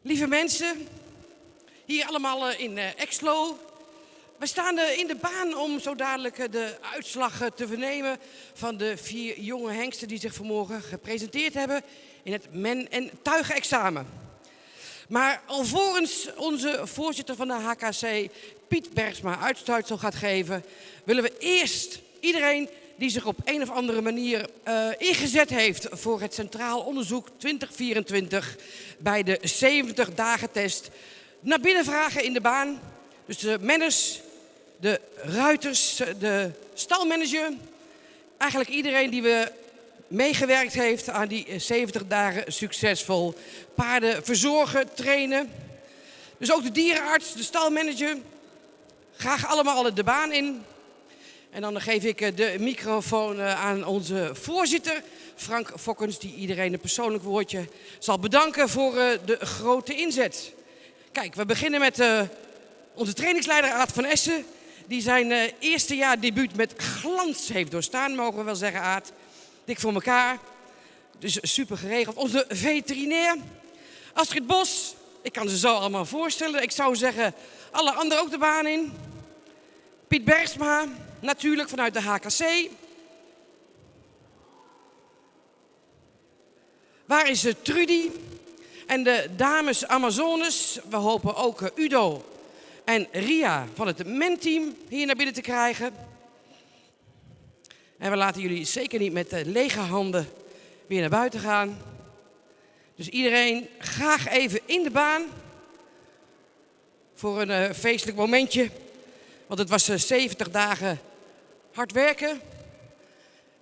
Lieve mensen, hier allemaal in Exlo. We staan in de baan om zo dadelijk de uitslag te vernemen van de 4 jonge hengsten die zich vanmorgen gepresenteerd hebben in het men- en tuigenexamen. Maar alvorens onze voorzitter van de HKC, Piet Bergsma, uitsluitsel gaat geven, willen we eerst iedereen die zich op een of andere manier ingezet heeft voor het Centraal Onderzoek 2024 bij de 70 dagen test naar binnen vragen in de baan. Dus de manners, de ruiters, de stalmanager, eigenlijk iedereen die meegewerkt heeft aan die 70 dagen succesvol paarden verzorgen, trainen. Dus ook de dierenarts, de stalmanager, graag allemaal de baan in. En dan geef ik de microfoon aan onze voorzitter, Frank Fokkens, die iedereen een persoonlijk woordje zal bedanken voor de grote inzet. Kijk, we beginnen met onze trainingsleider Aad van Essen, die zijn eerste jaar debuut met glans heeft doorstaan, mogen we wel zeggen, Aad. Dik voor elkaar, dus super geregeld. Onze veterinair, Astrid Bos, ik kan ze zo allemaal voorstellen. Ik zou zeggen, alle anderen ook de baan in. Piet Bergsma, natuurlijk vanuit de HKC. Waar is Trudy? En de dames Amazones, we hopen ook Udo en Ria van het menteam hier naar binnen te krijgen. En we laten jullie zeker niet met lege handen weer naar buiten gaan. Dus iedereen graag even in de baan voor een feestelijk momentje. Want het was 70 dagen hard werken.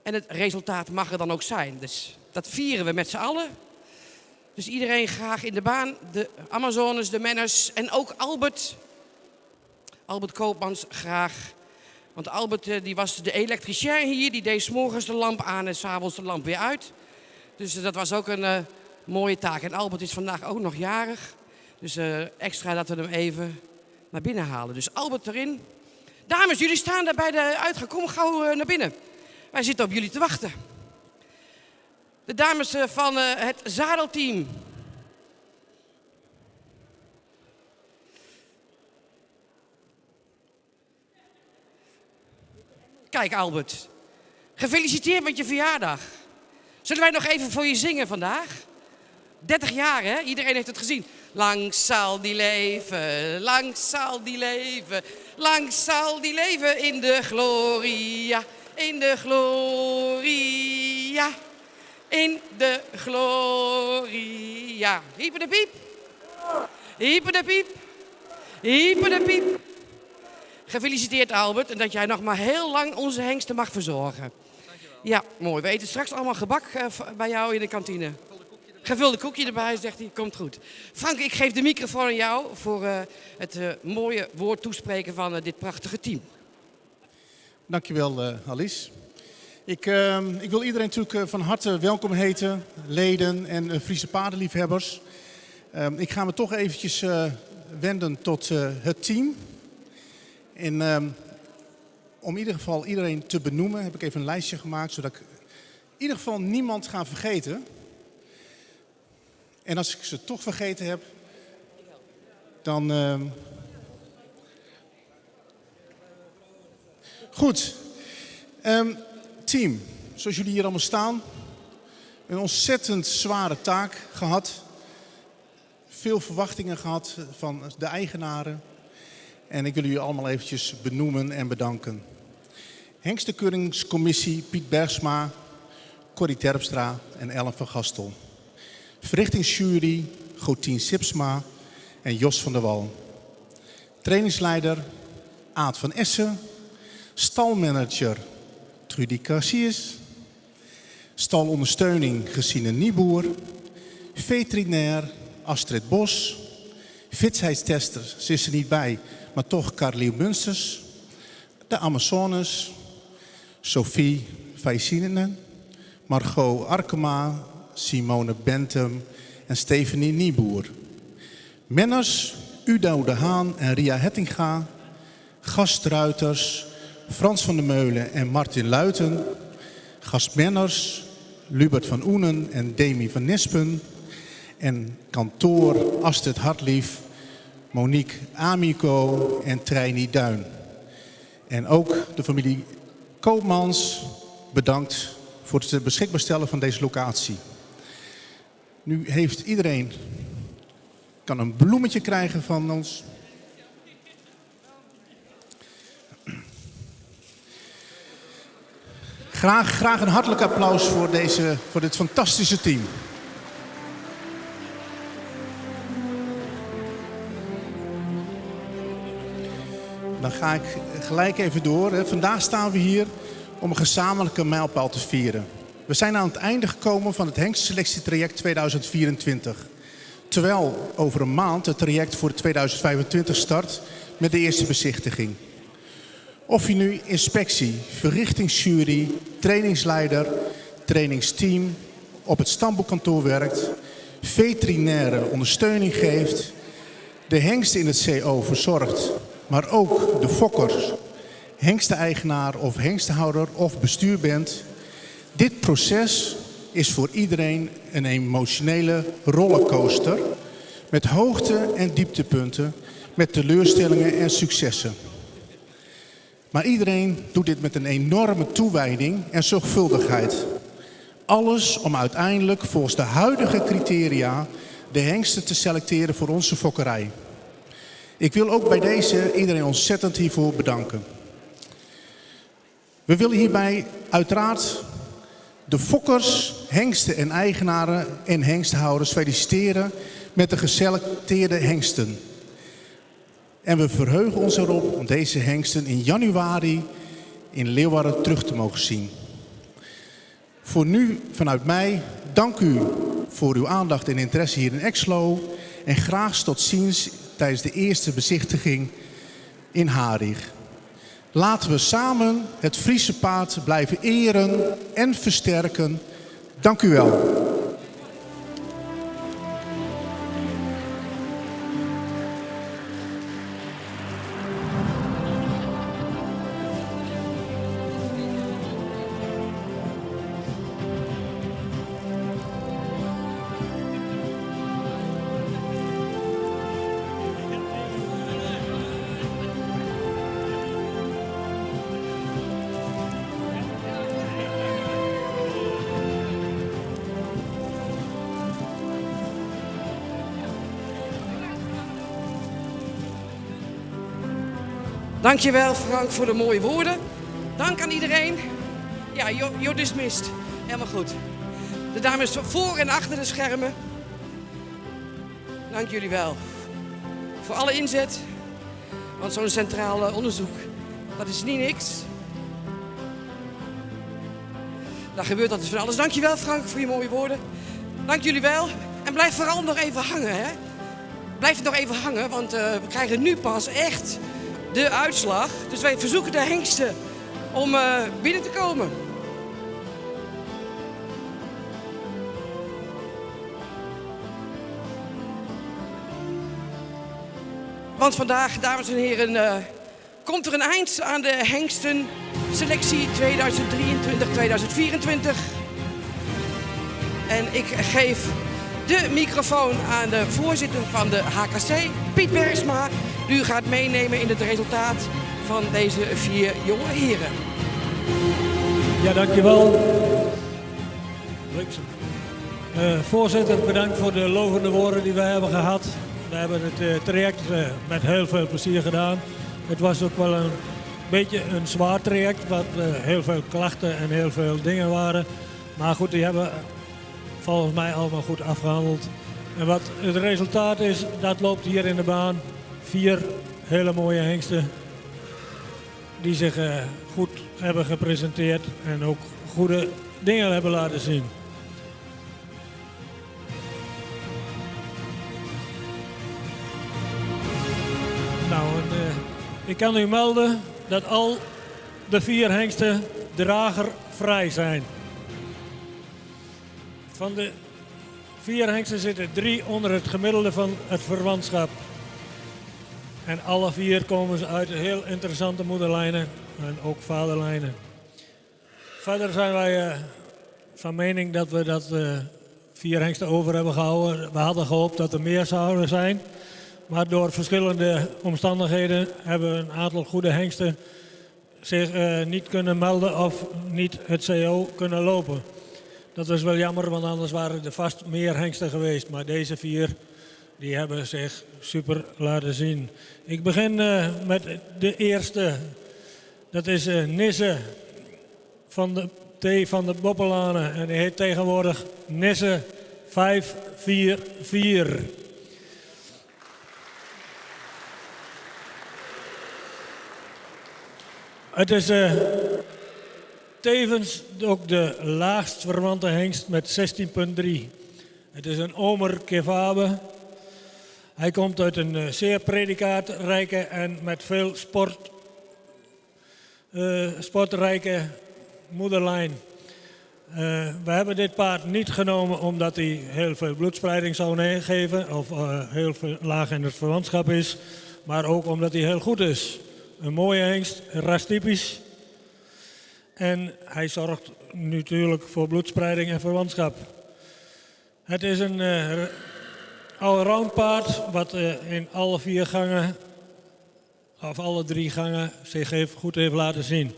En het resultaat mag er dan ook zijn. Dus dat vieren we met z'n allen. Dus iedereen graag in de baan. De Amazones, de manners en ook Albert. Albert Koopmans graag. Want Albert die was de elektricien hier. Die deed 's morgens de lamp aan en 's avonds de lamp weer uit. Dus dat was ook een mooie taak. En Albert is vandaag ook nog jarig. Dus extra dat we hem even naar binnen halen. Dus Albert erin. Dames, jullie staan daar bij de uitgang. Kom gauw naar binnen. Wij zitten op jullie te wachten. De dames van het zadelteam. Kijk Albert, gefeliciteerd met je verjaardag. Zullen wij nog even voor je zingen vandaag? 30 jaar hè, iedereen heeft het gezien. Lang zal die leven, lang zal die leven, lang zal die leven in de gloria, in de gloria, in de gloria. Hyper de piep, hyper de piep, hyper de piep. Gefeliciteerd Albert en dat jij nog maar heel lang onze hengsten mag verzorgen. Dankjewel. Ja, mooi. We eten straks allemaal gebak bij jou in de kantine. Gevulde koekje erbij, zegt hij. Komt goed. Frank, ik geef de microfoon aan jou voor het mooie woord toespreken van dit prachtige team. Dankjewel Alice. Ik wil iedereen natuurlijk van harte welkom heten, leden en Friese paardenliefhebbers. Ik ga me toch eventjes wenden tot het team. En om in ieder geval iedereen te benoemen heb ik even een lijstje gemaakt, zodat ik in ieder geval niemand ga vergeten. En als ik ze toch vergeten heb, dan... Goed. Team, zoals jullie hier allemaal staan, een ontzettend zware taak gehad. Veel verwachtingen gehad van de eigenaren. En ik wil jullie allemaal eventjes benoemen en bedanken. Hengstenkeuringscommissie Piet Bergsma, Corrie Terpstra en Ellen van Gastel. Verrichtingsjury Gotien Sipsma en Jos van der Wal. Trainingsleider Aad van Essen. Stalmanager Trudy Cassius. Stalondersteuning Gesine Nieboer. Veterinair Astrid Bos. Fitheidstester, ze is er niet bij, maar toch Carlieu Munsters. De Amazones, Sophie Vijsinenen, Margot Arkema, Simone Bentum en Stephanie Nieboer. Menners, Udo de Haan en Ria Hettinga. Gastruiters, Frans van der Meulen en Martin Luiten. Gastmenners, Lubert van Oenen en Demi van Nespen. En kantoor Astrid Hartlief, Monique Amico en Treini Duin. En ook de familie Koopmans bedankt voor het beschikbaar stellen van deze locatie. Nu heeft iedereen kan een bloemetje krijgen van ons. Graag een hartelijk applaus voor dit fantastische team. Dan ga ik gelijk even door. Vandaag staan we hier om een gezamenlijke mijlpaal te vieren. We zijn aan het einde gekomen van het hengstselectietraject 2024. Terwijl over een maand het traject voor 2025 start met de eerste bezichtiging. Of je nu inspectie, verrichtingsjury, trainingsleider, trainingsteam, op het stamboekkantoor werkt, veterinaire ondersteuning geeft, de hengsten in het CO verzorgt, maar ook de fokkers, hengsteneigenaar of hengstenhouder of bestuur bent. Dit proces is voor iedereen een emotionele rollercoaster met hoogte- en dieptepunten, met teleurstellingen en successen. Maar iedereen doet dit met een enorme toewijding en zorgvuldigheid. Alles om uiteindelijk volgens de huidige criteria de hengsten te selecteren voor onze fokkerij. Ik wil ook bij deze iedereen ontzettend hiervoor bedanken. We willen hierbij uiteraard de fokkers, hengsten en eigenaren en hengstenhouders feliciteren met de geselecteerde hengsten. En we verheugen ons erop om deze hengsten in januari in Leeuwarden terug te mogen zien. Voor nu vanuit mij, dank u voor uw aandacht en interesse hier in Exlo. En graag tot ziens tijdens de eerste bezichtiging in Harig. Laten we samen het Friese paard blijven eren en versterken. Dank u wel. Dankjewel Frank voor de mooie woorden. Dank aan iedereen. Ja, you're dismissed. Helemaal goed. De dames voor en achter de schermen. Dank jullie wel. Voor alle inzet. Want zo'n centraal onderzoek, dat is niet niks. Daar gebeurt altijd van alles. Dankjewel Frank voor je mooie woorden. Dank jullie wel. En blijf vooral nog even hangen, hè. Blijf nog even hangen, want we krijgen nu pas echt de uitslag. Dus wij verzoeken de hengsten om binnen te komen. Want vandaag, dames en heren, komt er een eind aan de hengstenselectie 2023-2024. En ik geef de microfoon aan de voorzitter van de HKC, Piet Bergsma. U gaat meenemen in het resultaat van deze 4 jonge heren. Ja, dankjewel. Voorzitter, bedankt voor de lovende woorden die wij hebben gehad. We hebben het traject met heel veel plezier gedaan. Het was ook wel een beetje een zwaar traject, wat heel veel klachten en heel veel dingen waren. Maar goed, die hebben volgens mij allemaal goed afgehandeld. En wat het resultaat is, dat loopt hier in de baan. 4 hele mooie hengsten die zich goed hebben gepresenteerd en ook goede dingen hebben laten zien. Nou, ik kan u melden dat al de 4 hengsten dragervrij zijn. Van de 4 hengsten zitten 3 onder het gemiddelde van het verwantschap. En alle 4 komen ze uit heel interessante moederlijnen en ook vaderlijnen. Verder zijn wij van mening dat we dat 4 hengsten over hebben gehouden. We hadden gehoopt dat er meer zouden zijn. Maar door verschillende omstandigheden hebben een aantal goede hengsten zich niet kunnen melden of niet het CO kunnen lopen. Dat is wel jammer, want anders waren er vast meer hengsten geweest. Maar deze 4 die hebben zich super laten zien. Ik begin met de eerste. Dat is Nisse van de T van de Boppelanen. En die heet tegenwoordig Nisse 544. Het is tevens ook de laagst verwante hengst met 16,3. Het is een Omer Kevabe. Hij komt uit een zeer predicaatrijke en met veel sportrijke moederlijn. We hebben dit paard niet genomen omdat hij heel veel bloedspreiding zou geven of heel veel laag in het verwantschap is, maar ook omdat hij heel goed is. Een mooie hengst, rastypisch. En hij zorgt natuurlijk voor bloedspreiding en verwantschap. Het is een allround paard wat in alle 4 gangen, of alle 3 gangen, zich goed heeft laten zien.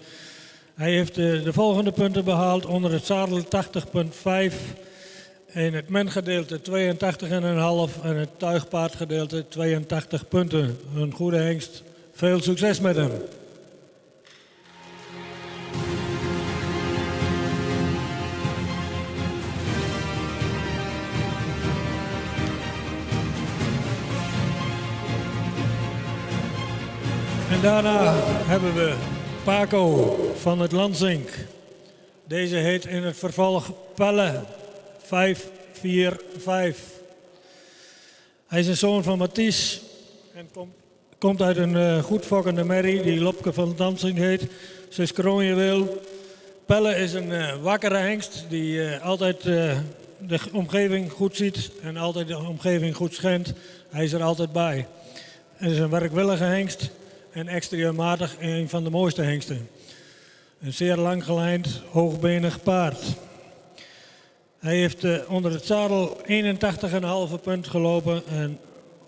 Hij heeft de volgende punten behaald: onder het zadel 80,5, in het mengedeelte 82,5 en het tuigpaardgedeelte 82 punten. Een goede hengst. Veel succes met hem. En daarna hebben we Paco van het Lansink. Deze heet in het vervolg Pelle 545. Hij is een zoon van Mathies en komt uit een goed fokkende merrie die Lopke van het Lansink heet. Zus Kroonjewil. Pelle is een wakkere hengst die altijd de omgeving goed ziet en altijd de omgeving goed schendt. Hij is er altijd bij. Hij is een werkwillige hengst. En exterieur-matig een van de mooiste hengsten. Een zeer lang gelijnd, hoogbenig paard. Hij heeft onder het zadel 81,5 punt gelopen en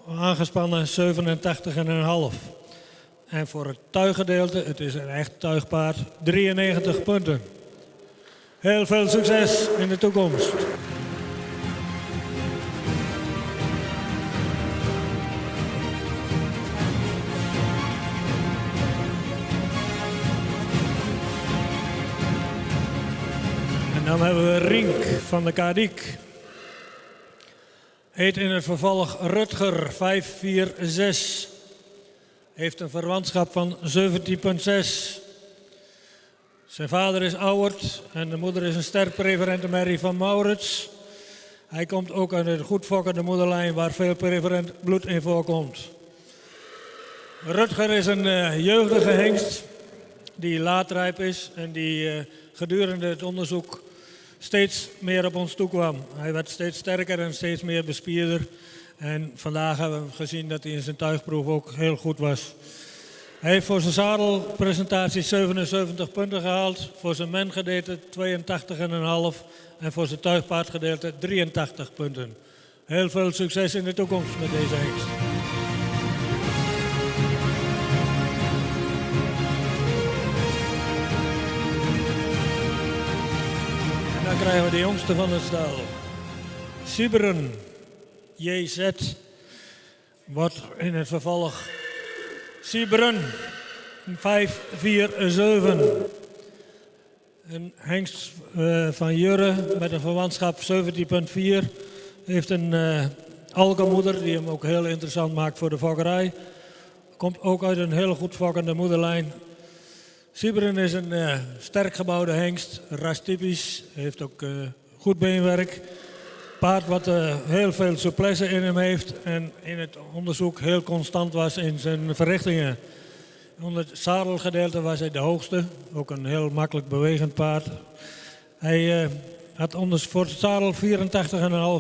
aangespannen 87,5. En voor het tuiggedeelte, het is een echt tuigpaard, 93 punten. Heel veel succes in de toekomst. Dan hebben we Rink van de Kadiek. Heet in het vervolg Rutger 546. Heeft een verwantschap van 17,6. Zijn vader is Auwert en de moeder is een sterk preferente merrie van Maurits. Hij komt ook uit een goed fokkende moederlijn waar veel preferent bloed in voorkomt. Rutger is een jeugdige hengst die laatrijp is en die gedurende het onderzoek steeds meer op ons toe kwam. Hij werd steeds sterker en steeds meer bespierder. En vandaag hebben we gezien dat hij in zijn tuigproef ook heel goed was. Hij heeft voor zijn zadelpresentatie 77 punten gehaald. Voor zijn mengedeelte 82,5. En voor zijn tuigpaardgedeelte 83 punten. Heel veel succes in de toekomst met deze hengst. Dan krijgen we de jongste van het stal. Siberen, JZ, wordt in het vervolg Siberen 547. Een hengst van Jurre met een verwantschap 17,4. Heeft een alkemoeder die hem ook heel interessant maakt voor de fokkerij. Komt ook uit een heel goed fokkende moederlijn. Siberen is een sterk gebouwde hengst, rastypisch, heeft ook goed beenwerk. Paard wat heel veel souplesse in hem heeft en in het onderzoek heel constant was in zijn verrichtingen. Onder het zadelgedeelte was hij de hoogste, ook een heel makkelijk bewegend paard. Hij had voor het zadel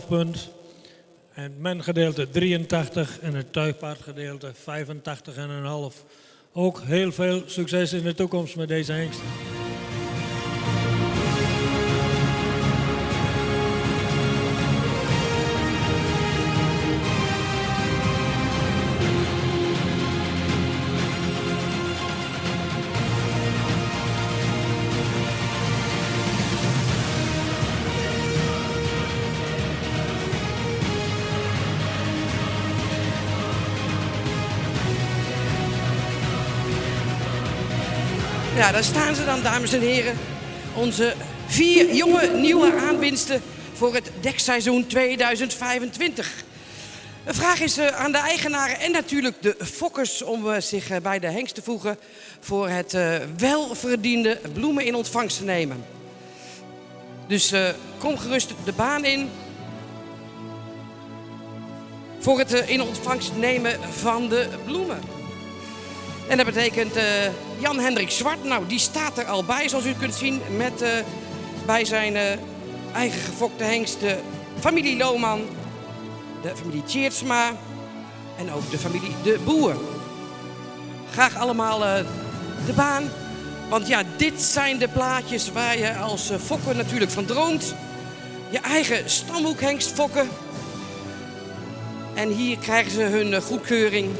84,5 punt. En mengedeelte 83 en het tuigpaardgedeelte 85,5. Ook heel veel succes in de toekomst met deze hengst. Ja, daar staan ze dan, dames en heren. Onze 4 jonge nieuwe aanwinsten voor het dekseizoen 2025. De vraag is aan de eigenaren en natuurlijk de fokkers om zich bij de hengst te voegen voor het welverdiende bloemen in ontvangst te nemen. Dus kom gerust de baan in voor het in ontvangst nemen van de bloemen. En dat betekent Jan-Hendrik Zwart, nou die staat er al bij zoals u kunt zien met bij zijn eigen gefokte hengst de familie Lohman, de familie Tjeertsma en ook de familie De Boer. Graag allemaal de baan, want ja, dit zijn de plaatjes waar je als fokker natuurlijk van droomt. Je eigen stamhoekhengst fokken. En hier krijgen ze hun goedkeuring.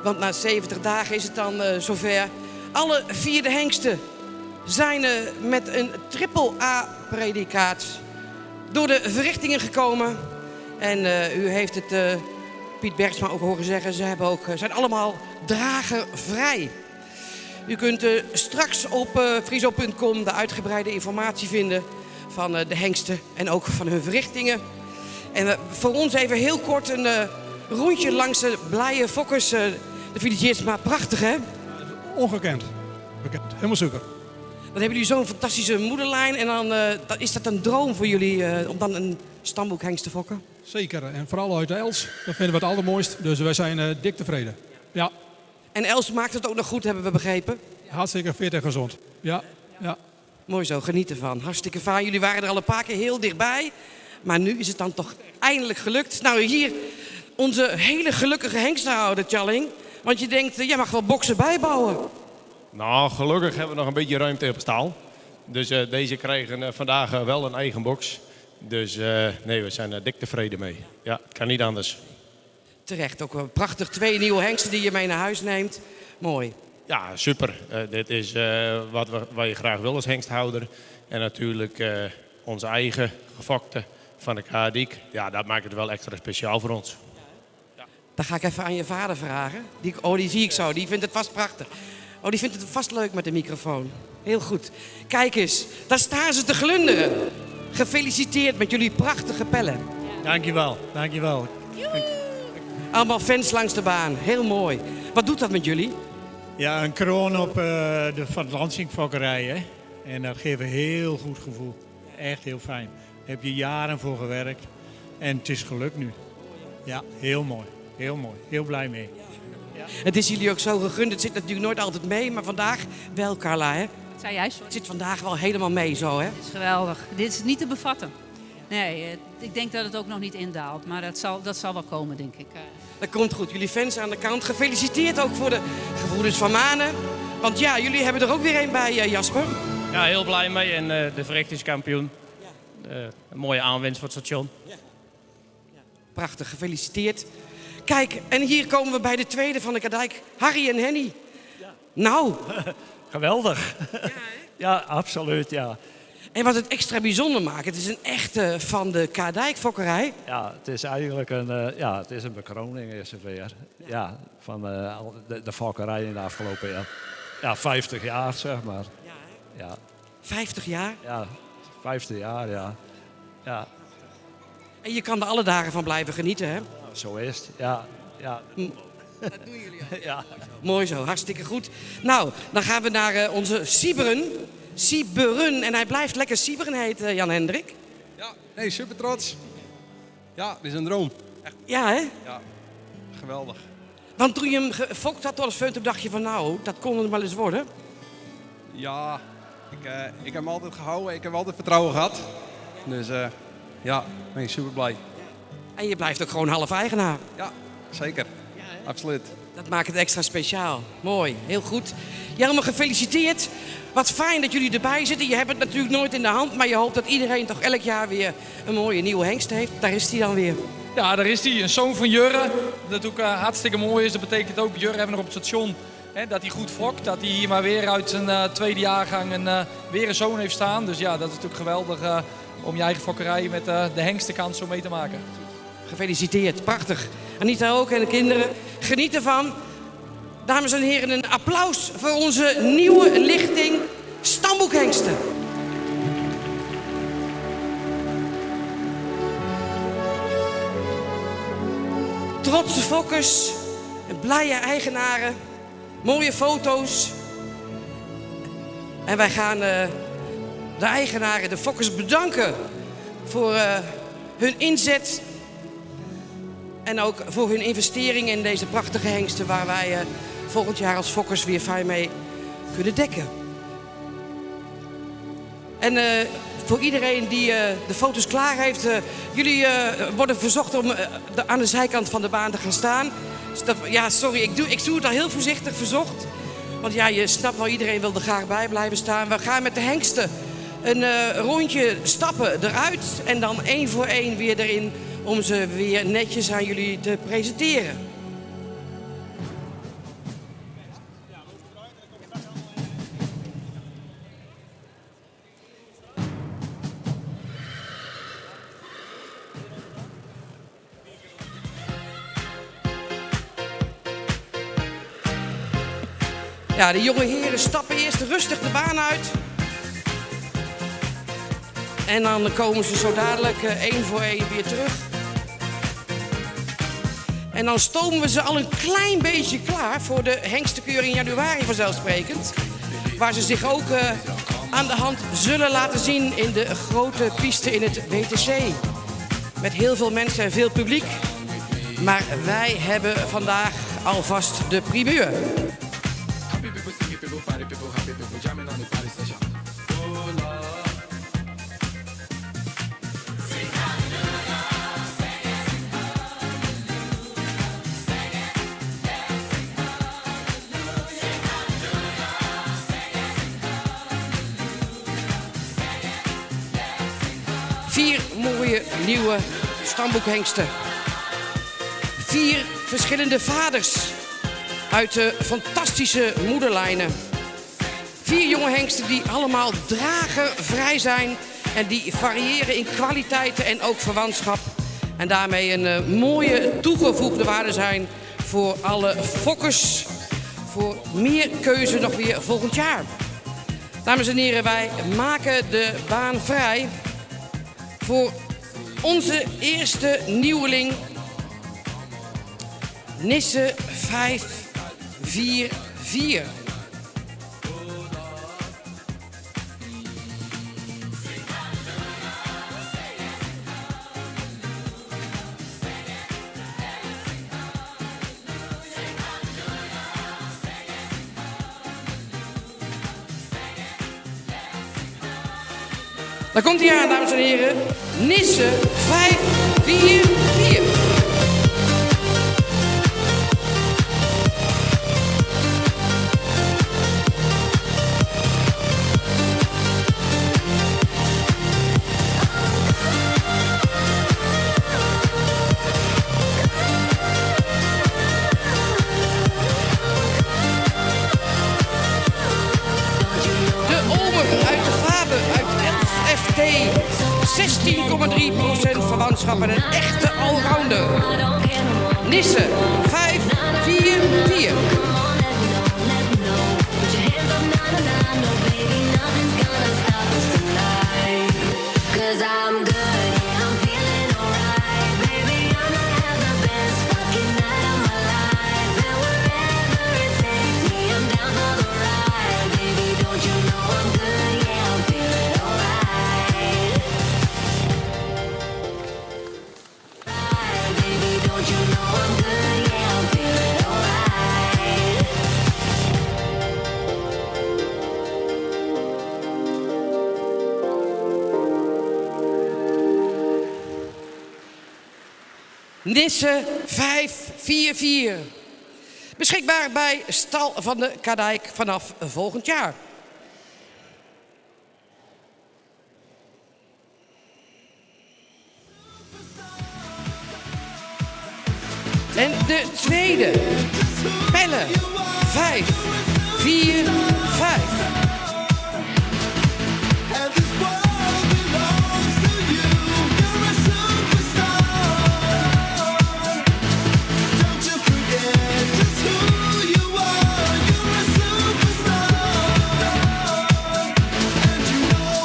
Want na 70 dagen is het dan zover. Alle 4 de hengsten zijn met een triple-A-predicaat door de verrichtingen gekomen. En u heeft het Piet Bergsma ook horen zeggen. Ze hebben zijn allemaal dragervrij. U kunt straks op friso.com de uitgebreide informatie vinden van de hengsten en ook van hun verrichtingen. En voor ons even heel kort een rondje langs de blije fokkers. De filetjes, maar prachtig hè? Ongekend. Bekend. Helemaal super. Dan hebben jullie zo'n fantastische moederlijn. En dan is dat een droom voor jullie om dan een stamhoekhengst te fokken? Zeker. En vooral uit Els. Dat vinden we het allermooist. Dus wij zijn dik tevreden. Ja. En Els maakt het ook nog goed, hebben we begrepen. Hartstikke fit en gezond. Ja. Ja. Mooi zo, geniet ervan. Hartstikke fijn. Jullie waren er al een paar keer heel dichtbij. Maar nu is het dan toch eindelijk gelukt. Nou, hier onze hele gelukkige hengstenhouder, Tjalling. Want je denkt, jij mag wel boksen bijbouwen. Nou, gelukkig hebben we nog een beetje ruimte op staal. Dus deze krijgen vandaag wel een eigen box. Dus nee, we zijn dik tevreden mee. Ja, het kan niet anders. Terecht, ook een prachtig 2 nieuwe hengsten die je mee naar huis neemt. Mooi. Ja, super. Dit is wat je graag wil als hengsthouder. En natuurlijk onze eigen gefokte van de Kaadiek. Ja, dat maakt het wel extra speciaal voor ons. Dan ga ik even aan je vader vragen. Die zie ik zo. Die vindt het vast prachtig. Oh, die vindt het vast leuk met de microfoon. Heel goed. Kijk eens, daar staan ze te glunderen. Gefeliciteerd met jullie prachtige pellen. Dankjewel, dankjewel. Allemaal fans langs de baan. Heel mooi. Wat doet dat met jullie? Ja, een kroon op de Van Lansingfokkerij, hè. En dat geeft een heel goed gevoel. Echt heel fijn. Daar heb je jaren voor gewerkt. En het is gelukt nu. Ja, heel mooi. Heel mooi. Heel blij mee. Het is jullie ook zo gegund. Het zit natuurlijk nooit altijd mee. Maar vandaag wel, Carla, hè? Wat zei jij? Sorry. Het zit vandaag wel helemaal mee zo, hè? Het is geweldig. Dit is niet te bevatten. Nee, ik denk dat het ook nog niet indaalt. Maar dat zal wel komen, denk ik. Dat komt goed. Jullie fans aan de kant. Gefeliciteerd ook voor de gebroeders van Manen. Want ja, jullie hebben er ook weer een bij, Jasper. Ja, heel blij mee. En de verrichtingskampioen. Een mooie aanwinst voor het station. Prachtig, gefeliciteerd. Kijk, en hier komen we bij de tweede van de Kadijk. Harry en Henny. Ja. Nou. Geweldig. Ja, absoluut, ja. En wat het extra bijzonder maakt, het is een echte van de Kadijk-fokkerij. Ja, het is eigenlijk een bekroning is het weer. Ja, van de fokkerij in de afgelopen jaar. Ja, 50 jaar, zeg maar. Ja. 50 jaar? Ja, 50 jaar, ja. Ja. En je kan er alle dagen van blijven genieten, hè? Zo is het, ja. Dat doen jullie al. Ja. Mooi zo, hartstikke goed. Nou, dan gaan we naar onze Sieberen. Sieberen. En hij blijft lekker Sieberen heten, Jan-Hendrik. Ja, nee, super trots. Ja, dit is een droom. Ja, hè? Ja, geweldig. Want toen je hem gefokt had als feun, toen dacht je van nou, dat kon het wel eens worden. Ja, ik heb hem altijd gehouden. Ik heb altijd vertrouwen gehad. Dus ja, ben ik super blij. En je blijft ook gewoon half eigenaar. Ja, zeker. Ja, Absoluut. Dat maakt het extra speciaal. Mooi, heel goed. Jelmer, gefeliciteerd. Wat fijn dat jullie erbij zitten. Je hebt het natuurlijk nooit in de hand, maar je hoopt dat iedereen toch elk jaar weer een mooie nieuwe hengst heeft. Daar is hij dan weer. Ja, daar is hij. Een zoon van Jurre. Dat ook hartstikke mooi is. Dat betekent ook, Jurre hebben we nog op het station, dat hij goed fokt. Dat hij hier maar weer uit zijn tweede jaargang weer een zoon heeft staan. Dus ja, dat is natuurlijk geweldig om je eigen fokkerij met de hengstenkans zo mee te maken. Gefeliciteerd, prachtig. Anita ook en de kinderen. Geniet ervan. Dames en heren, een applaus voor onze nieuwe lichting Stamboekhengsten. Trotse fokkers, blije eigenaren, mooie foto's. En wij gaan de eigenaren, de fokkers, bedanken voor hun inzet. En ook voor hun investering in deze prachtige hengsten waar wij volgend jaar als fokkers weer fijn mee kunnen dekken. En voor iedereen die de foto's klaar heeft, jullie worden verzocht om aan de zijkant van de baan te gaan staan. Ja, sorry, ik doe het al heel voorzichtig verzocht. Want ja, je snapt wel, iedereen wil er graag bij blijven staan. We gaan met de hengsten een rondje stappen eruit en dan 1 voor 1 weer erin om ze weer netjes aan jullie te presenteren. Ja, de jonge heren stappen eerst rustig de baan uit. En dan komen ze zo dadelijk 1 voor 1 weer terug. En dan stomen we ze al een klein beetje klaar voor de hengstenkeur in januari vanzelfsprekend. Waar ze zich ook aan de hand zullen laten zien in de grote piste in het WTC. Met heel veel mensen en veel publiek. Maar wij hebben vandaag alvast de primeur. Vier mooie nieuwe stamboekhengsten. 4 verschillende vaders uit de fantastische moederlijnen. 4 jonge hengsten die allemaal dragervrij zijn en die variëren in kwaliteiten en ook verwantschap. En daarmee een mooie toegevoegde waarde zijn voor alle fokkers. Voor meer keuze nog weer volgend jaar. Dames en heren, wij maken de baan vrij voor onze eerste nieuweling, Nisse 544. Daar komt hij aan, dames en heren. Nisse 544. De Omer uit de Faber uit FT. 16,3% verwantschap en een echte allrounder. Nisse 544. Nisse 544. Beschikbaar bij Stal van de Kadijk vanaf volgend jaar. En de tweede, Pelle, 5, 4, 5.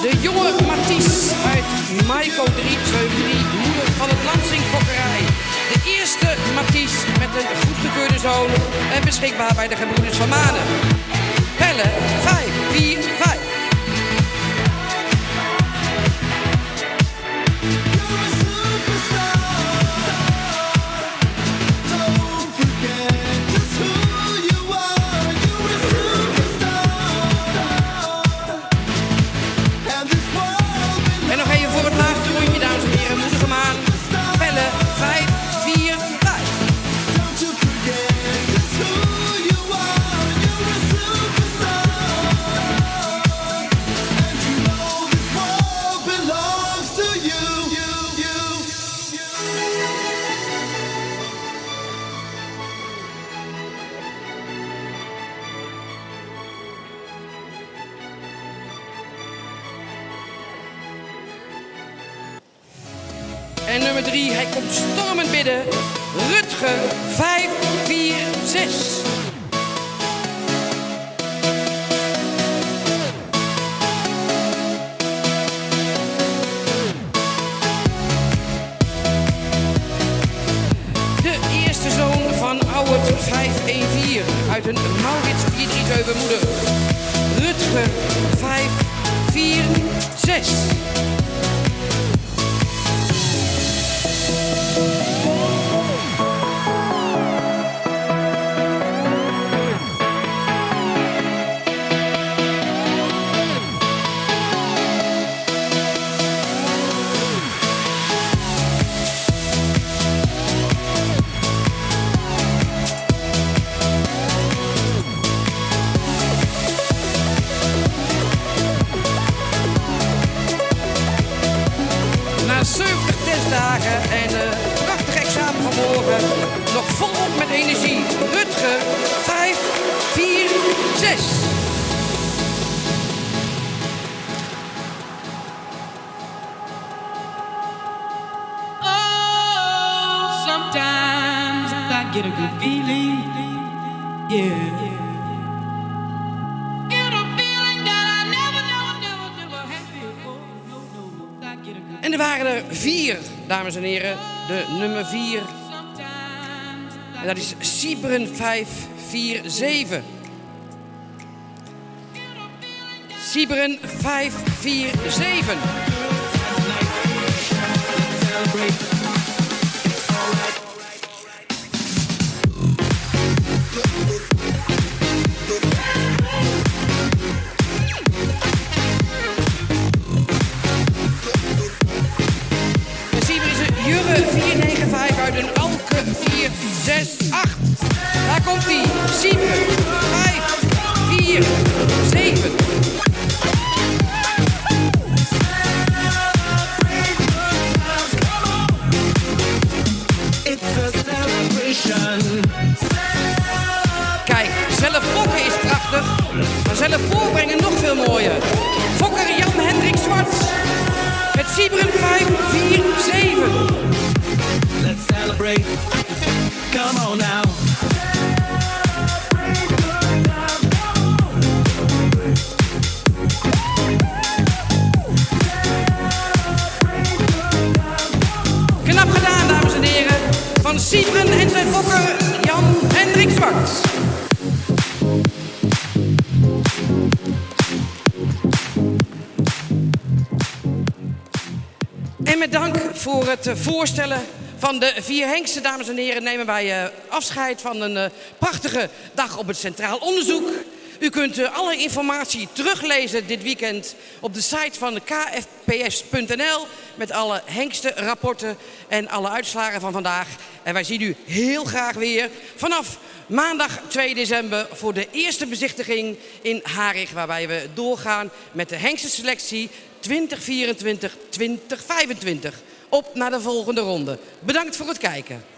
De jonge Mathies uit Maiko 373, moeder van het Lansingfokkerij. De eerste Mathies met een goedgekeurde zoon en beschikbaar bij de gebroeders van Manen. Pelle 5, 4, 5. En nog even voor het laatste rondje, dames en heren, moeder van Maan. Pelle 5, 4, 5. En nummer 3, hij komt stormend binnen. Rutger 5, 4, 6. De eerste zoon van Ouwert 514 uit een Maurits 437 moeder. Rutger 5, 4, 6. Na 70 testdagen en een prachtig examen van morgen nog volop met energie. Rutger 5, 4, 6. Oh, sometimes I get a good feeling, yeah. En er waren er 4, dames en heren. De nummer 4. En dat is Siebren 547. Siebren 547. Jurre 495 uit een Alke 468. Daar komt hij. Siebren 547. Kijk, zelf fokken is prachtig, maar zelf voorbrengen nog veel mooier. Fokker Jan Hendrik Zwart met Siebren 547. Let's celebrate. Come on now. Knap gedaan, dames en heren, van Siebren en zijn fokker Jan Hendrik Zwart. En met dank voor het voorstellen van de 4 hengsten, dames en heren, nemen wij afscheid van een prachtige dag op het Centraal Onderzoek. U kunt alle informatie teruglezen dit weekend op de site van kfps.nl met alle hengstenrapporten en alle uitslagen van vandaag. En wij zien u heel graag weer vanaf maandag 2 december voor de eerste bezichtiging in Harig, waarbij we doorgaan met de hengstenselectie 2024-2025. Op naar de volgende ronde. Bedankt voor het kijken.